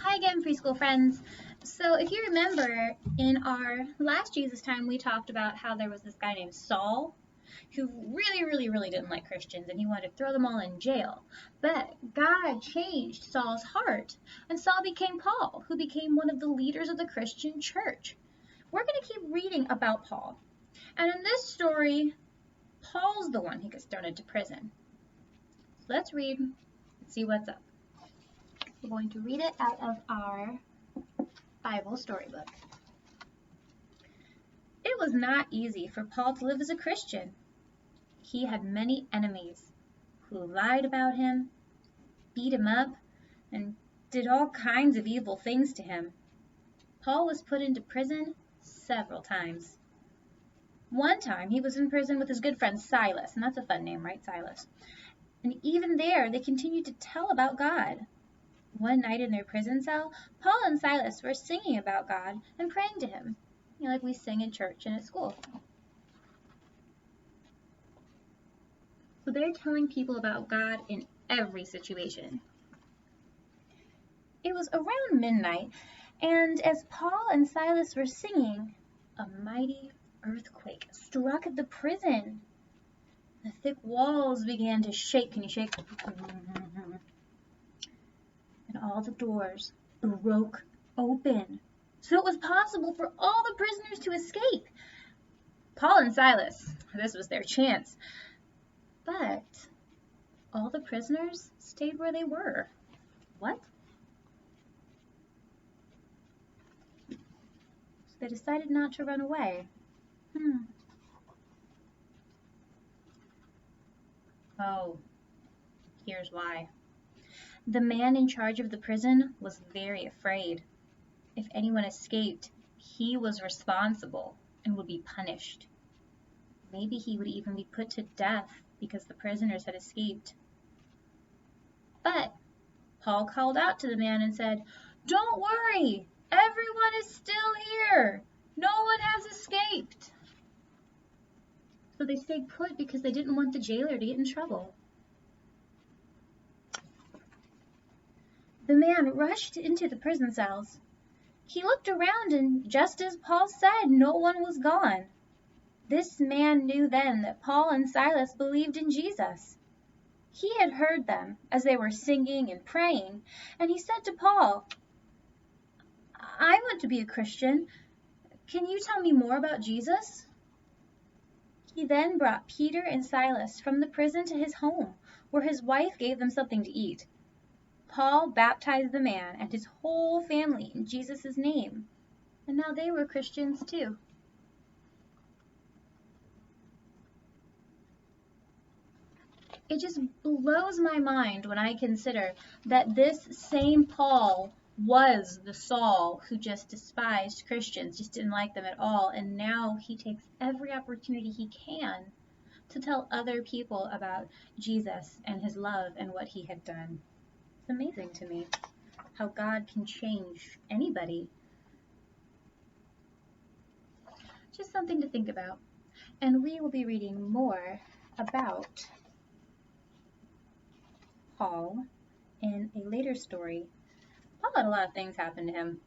Hi again, preschool friends. So if you remember, in our last Jesus time, we talked about how there was this guy named Saul who really didn't like Christians and he wanted to throw them all in jail. But God changed Saul's heart and Saul became Paul, who became one of the leaders of the Christian church. We're going to keep reading about Paul. And in this story, Paul's the one who gets thrown into prison. So let's read and see what's up. We're going to read it out of our Bible storybook. It was not easy for Paul to live as a Christian. He had many enemies who lied about him, beat him up, and did all kinds of evil things to him. Paul was put into prison several times. One time he was in prison with his good friend Silas, and that's a fun name, right? Silas. And even there, they continued to tell about God. One night in their prison cell, Paul and Silas were singing about God and praying to him, like we sing in church and at school. So they're telling people about God in every situation. It was around midnight, and as Paul and Silas were singing, a mighty earthquake struck the prison. The thick walls began to shake. Can you shake? And all the doors broke open, so it was possible for all the prisoners to escape. Paul and Silas, this was their chance. But all the prisoners stayed where they were. What? So they decided not to run away. Oh, here's why. The man in charge of the prison was very afraid. If anyone escaped, he was responsible and would be punished. Maybe he would even be put to death because the prisoners had escaped. But Paul called out to the man and said, "Don't worry, everyone is still here. No one has escaped." So they stayed put because they didn't want the jailer to get in trouble. The man rushed into the prison cells. He looked around and just as Paul said, no one was gone. This man knew then that Paul and Silas believed in Jesus. He had heard them as they were singing and praying, and he said to Paul, "I want to be a Christian. Can you tell me more about Jesus?" He then brought Peter and Silas from the prison to his home, where his wife gave them something to eat. Paul baptized the man and his whole family in Jesus' name, and now they were Christians too. It just blows my mind when I consider that this same Paul was the Saul who just despised Christians, just didn't like them at all, and now he takes every opportunity he can to tell other people about Jesus and his love and what he had done. It's amazing to me how God can change anybody. Just something to think about. And we will be reading more about Paul in a later story. Paul had a lot of things happen to him.